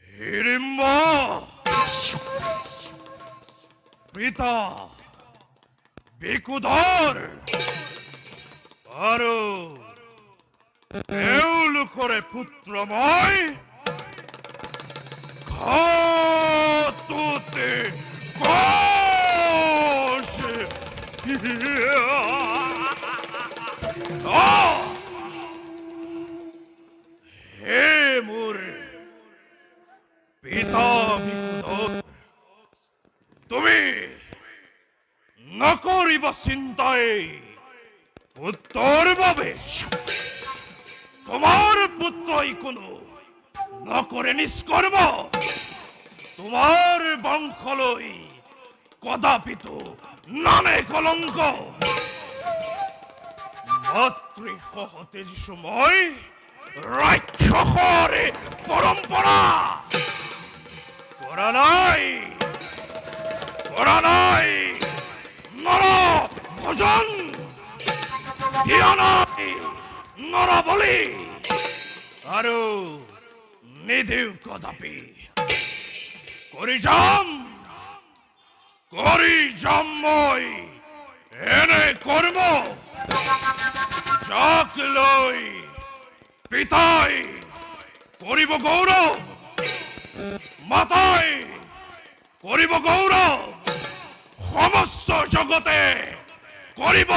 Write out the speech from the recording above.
হিড়িম্বা পিতা বিকুধর আরো দেউল করে পুত্রময় ঘাতুতে কোষ হে মোর পিতা বিকুধর তুমি নকরিব চিন্তায় উত্তর পাবে তোমার পুত্রই কোনো নকরে নিষ্কর্ম তোমার বংশলৈ কদাপিত নানে কলঙ্ক মাতৃসহতেজ সময় রাক্ষসরে পরম্পরা করা নাই নর ভজন দিয়া নাই নর বলি আৰু নিধিও কদাপি কৰি যাম মই এনে কৰ্ম যাক লৈ পিতাই কৰিব গৌৰৱ মাতাই কৰিব গৌৰৱ সমস্ত জগতে কৰিব